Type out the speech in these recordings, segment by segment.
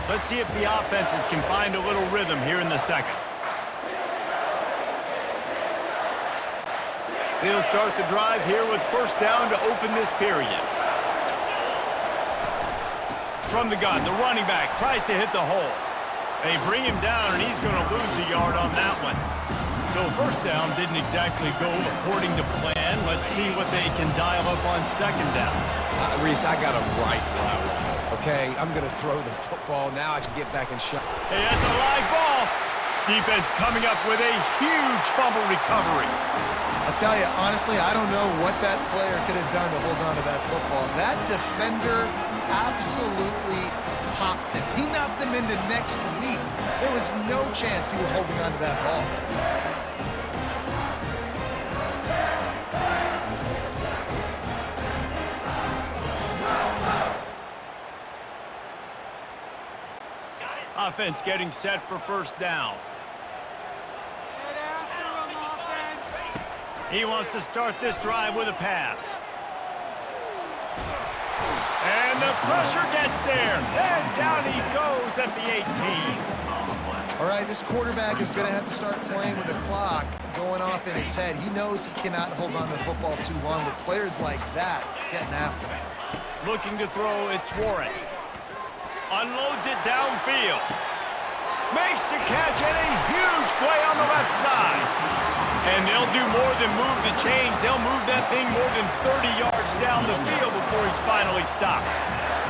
Let's see if the offenses can find a little rhythm here in the second. They'll start the drive here with first down to open this period. From the gun, the running back tries to hit the hole. They bring him down, and he's going to lose a yard on that one. So first down didn't exactly go according to plan. Let's see what they can dial up on second down. Reese, I got him right where I want him, okay? I'm going to throw the football. Now I can get back and shot. Hey, that's a live ball. Defense coming up with a huge fumble recovery. I'll tell you, honestly, I don't know what that player could have done to hold on to that football. That defender absolutely popped him. He knocked him into next week. There was no chance he was holding on to that ball. Offense getting set for first down. He wants to start this drive with a pass. And the pressure gets there. And down he goes at the 18. All right, this quarterback is going to have to start playing with the clock going off in his head. He knows he cannot hold on to the football too long with players like that getting after him. Looking to throw, it's Warren. Unloads it downfield. Makes the catch and a huge play on the left side. And they'll do more than move the chains. They'll move that thing more than 30 yards down the field before he's finally stopped.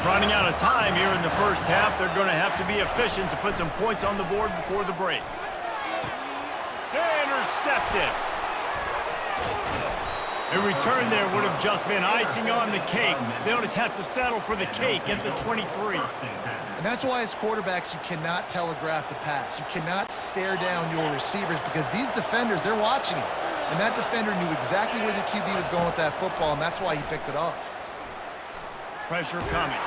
Running out of time here in the first half. They're going to have to be efficient to put some points on the board before the break. Intercepted. A return there would have just been icing on the cake. They'll just have to settle for the cake at the 23. And that's why as quarterbacks, you cannot telegraph the pass. You cannot stare down your receivers because these defenders, they're watching it. And that defender knew exactly where the QB was going with that football, and that's why he picked it off. Pressure coming.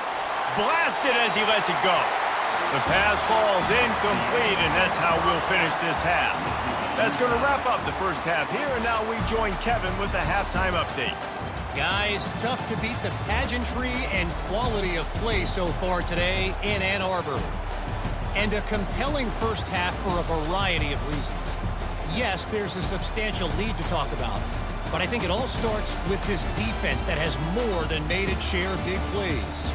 Blasted as he lets it go. The pass falls incomplete, and that's how we'll finish this half. That's going to wrap up the first half here, and now we join Kevin with the halftime update. Guys, tough to beat the pageantry and quality of play so far today in Ann Arbor. And a compelling first half for a variety of reasons. Yes, there's a substantial lead to talk about, but I think it all starts with this defense that has more than made its share of big plays.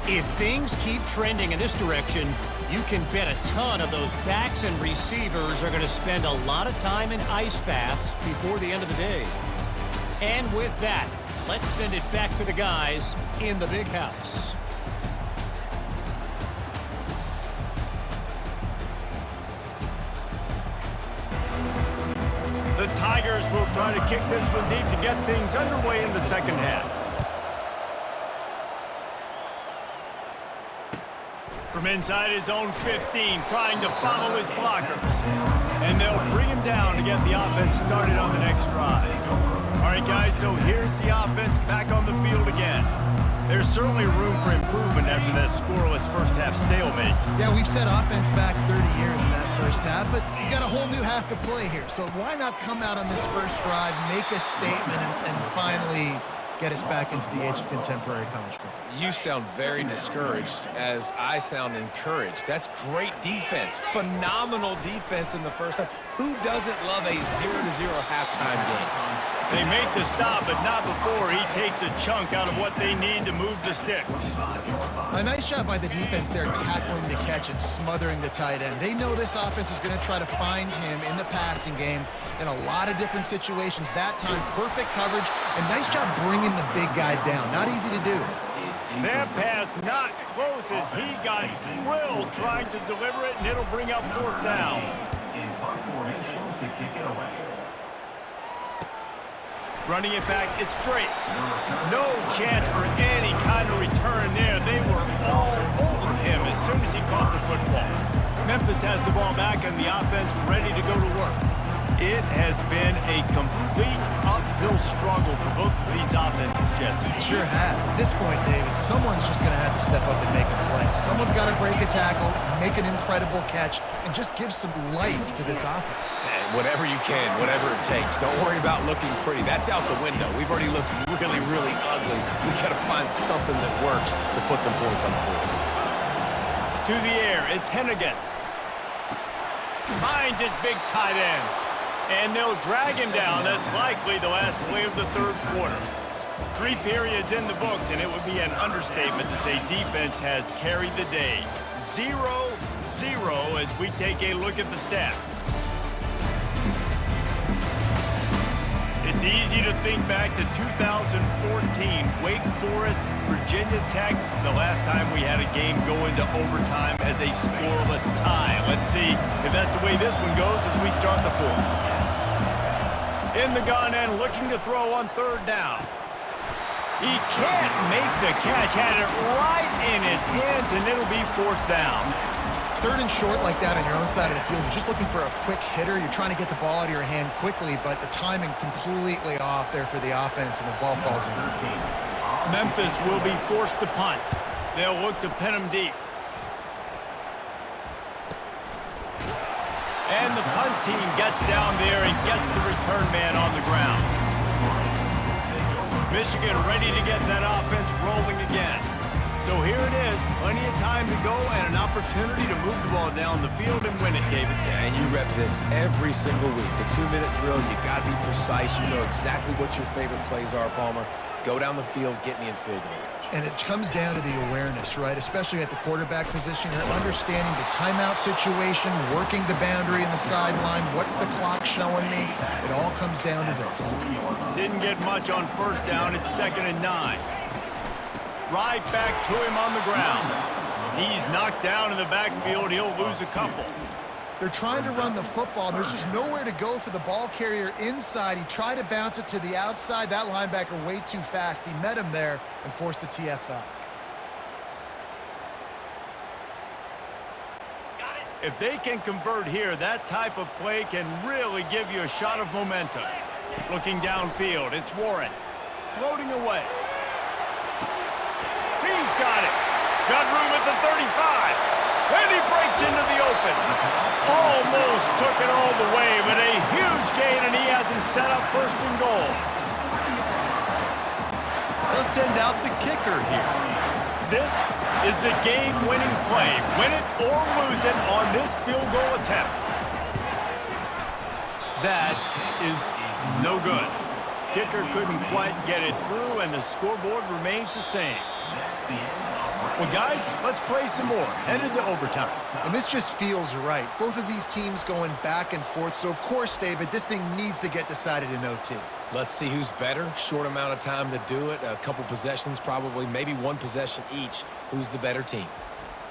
If things keep trending in this direction, you can bet a ton of those backs and receivers are going to spend a lot of time in ice baths before the end of the day. And with that, let's send it back to the guys in the big house. The Tigers will try to kick this one deep to get things underway in the second half. From inside his own 15, trying to follow his blockers. And they'll bring him down to get the offense started on the next drive. All right, guys, so here's the offense back on the field again. There's certainly room for improvement after that scoreless first-half stalemate. Yeah, we've set offense back 30 years in that first half, but you got a whole new half to play here. So why not come out on this first drive, make a statement, and finally get us back into the age of contemporary college football? You sound very discouraged as I sound encouraged. That's great defense. Phenomenal defense in the first half. Who doesn't love a 0-0 halftime game? They make the stop, but not before he takes a chunk out of what they need to move the sticks. A nice job by the defense there tackling the catch and smothering the tight end. They know this offense is going to try to find him in the passing game in a lot of different situations. That time, perfect coverage, and nice job bringing the big guy down. Not easy to do. That pass not close as he got drilled trying to deliver it, and it'll bring up fourth down. Running it back, it's straight. No chance for any kind of return there. They were all over him as soon as he caught the football. Memphis has the ball back and the offense ready to go to work. It has been a complete uphill struggle for both of these offenses, Jesse. It sure has. At this point, David, someone's just going to have to step up and make a play. Someone's got to break a tackle, make an incredible catch, and just give some life to this offense. And whatever you can, whatever it takes. Don't worry about looking pretty. That's out the window. We've already looked really, really ugly. We got to find something that works to put some points on the board. to the air. It's Hennigan. Finds his big tight end. And they'll drag him down. That's likely the last play of the third quarter. 3 periods in the books, and it would be an understatement to say defense has carried the day. 0-0 as we take a look at the stats. It's easy to think back to 2014, Wake Forest, Virginia Tech, the last time we had a game go into overtime as a scoreless tie. Let's see if that's the way this one goes as we start the fourth. In the gun and looking to throw on third down. He can't make the catch, had it right in his hands, and it'll be fourth down. Third and short like that on your own side of the field, you're just looking for a quick hitter. You're trying to get the ball out of your hand quickly, but the timing completely off there for the offense, and the ball falls incomplete. Memphis will be forced to punt. They'll look to pin him deep. And the punt team gets down there and gets the return man on the ground. Michigan ready to get that offense rolling again. So here it is, plenty of time to go and an opportunity to move the ball down the field and win it, David. Yeah, and you rep this every single week. The 2-minute drill, you got to be precise. You know exactly what your favorite plays are, Palmer. Go down the field, get me in field goal range. And it comes down to the awareness, right? Especially at the quarterback position. You're understanding the timeout situation, working the boundary in the sideline. What's the clock showing me? It all comes down to this. Didn't get much on first down. It's 2nd and 9. Right back to him on the ground. He's knocked down in the backfield. He'll lose a couple. They're trying to run the football, and there's just nowhere to go for the ball carrier inside. He tried to bounce it to the outside. That linebacker way too fast. He met him there and forced the TFL. If they can convert here, that type of play can really give you a shot of momentum. Looking downfield, it's Warren. Floating away. He's got it. Got room at the 35. And he breaks into the open. Almost took it all the way, but a huge gain, and he has him set up first and goal. They'll send out the kicker here. This is the game-winning play. Win it or lose it on this field goal attempt. That is no good. Kicker couldn't quite get it through, and the scoreboard remains the same. Well, guys, let's play some more. Headed to overtime. And this just feels right. Both of these teams going back and forth. So, of course, David, this thing needs to get decided in OT. Let's see who's better. Short amount of time to do it. A couple possessions probably, maybe one possession each. Who's the better team?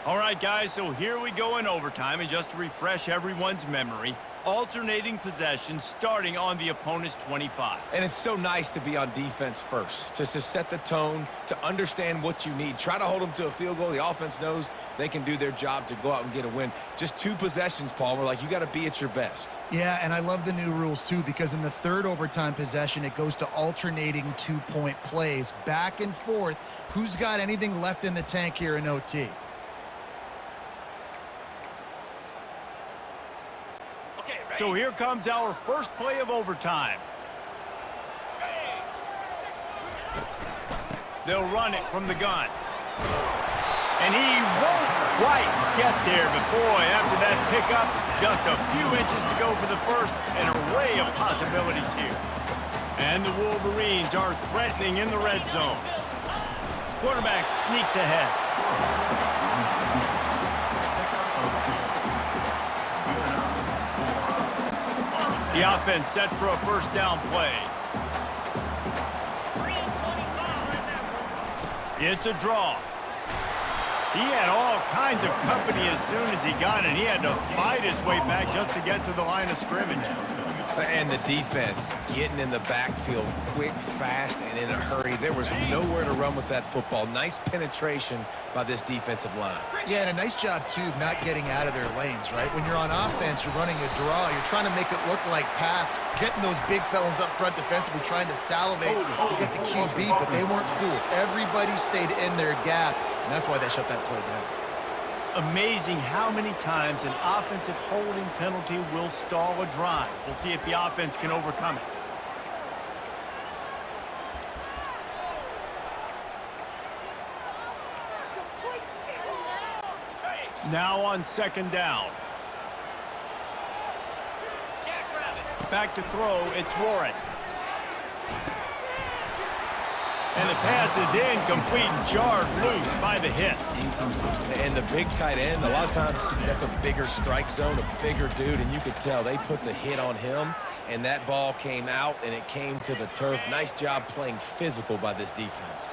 All right, guys, so here we go in overtime. And just to refresh everyone's memory, alternating possessions starting on the opponent's 25. And it's so nice to be on defense first, to set the tone, to understand what you need. Try to hold them to a field goal. The offense knows they can do their job to go out and get a win. Just 2 possessions, Palmer, like you got to be at your best. Yeah, and I love the new rules, too, because in the third overtime possession, it goes to alternating 2-point plays, back and forth. Who's got anything left in the tank here in OT? So here comes our first play of overtime. They'll run it from the gun. And he won't quite get there, but boy, after that pickup, just a few inches to go for the first, an array of possibilities here. And the Wolverines are threatening in the red zone. Quarterback sneaks ahead. The offense set for a first down play. It's a draw. He had all kinds of company as soon as he got it. He had to fight his way back just to get to the line of scrimmage. And the defense getting in the backfield quick, fast, and in a hurry. There was nowhere to run with that football. Nice penetration by this defensive line. Yeah, and a nice job, too, of not getting out of their lanes, right? When you're on offense, you're running a draw. You're trying to make it look like pass, getting those big fellas up front defensively, trying to salivate to get the QB, but they weren't fooled. Everybody stayed in their gap, and that's why they shut that play down. Amazing how many times an offensive holding penalty will stall a drive. We'll see if the offense can overcome it. Now on second down. Back to throw, it's Warren. And the pass is incomplete, jarred loose by the hit. And the big tight end, a lot of times that's a bigger strike zone, a bigger dude, and you could tell they put the hit on him, and that ball came out, and it came to the turf. Nice job playing physical by this defense.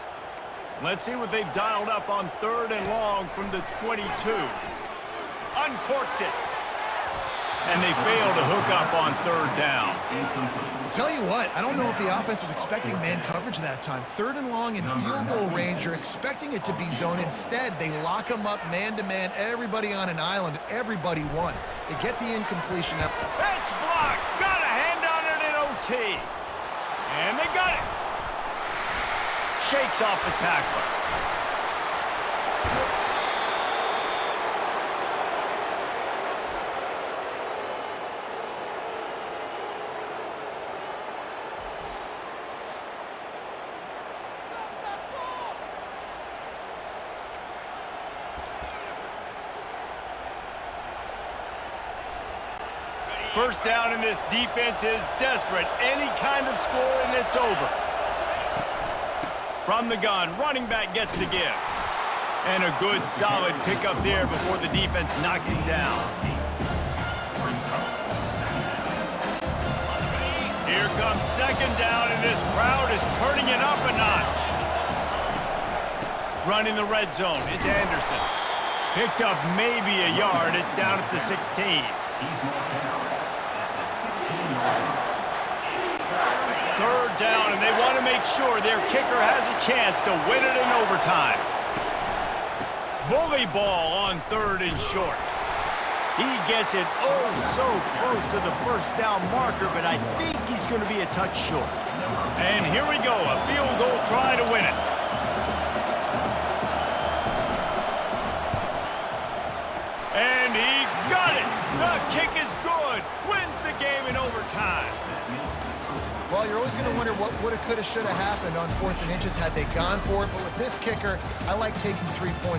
Let's see what they've dialed up on third and long from the 22. Uncorks it. And they fail to hook up on third down. Tell you what, I don't know if the offense was expecting man coverage that time. Third and long in field goal range, you're expecting it to be zone. Instead, they lock them up man-to-man, everybody on an island, everybody won. They get the incompletion. It's blocked. Got a hand on it in OT. And they got it. Shakes off the tackler. First down, and this defense is desperate. Any kind of score, and it's over. From the gun, running back gets to give. And a good, solid pickup there before the defense knocks him down. Here comes second down, and this crowd is turning it up a notch. Running the red zone, it's Anderson. Picked up maybe a yard. It's down at the 16. Third down, and they want to make sure their kicker has a chance to win it in overtime. Bully ball on third and short. He gets it oh so close to the first down marker, but I think he's going to be a touch short. And here we go, a field goal try to win it. And he got it. The kick is good. Wins the game in overtime. Well, you're always going to wonder what woulda, coulda, shoulda happened on 4th and inches had they gone for it. But with this kicker, I like taking 3 points.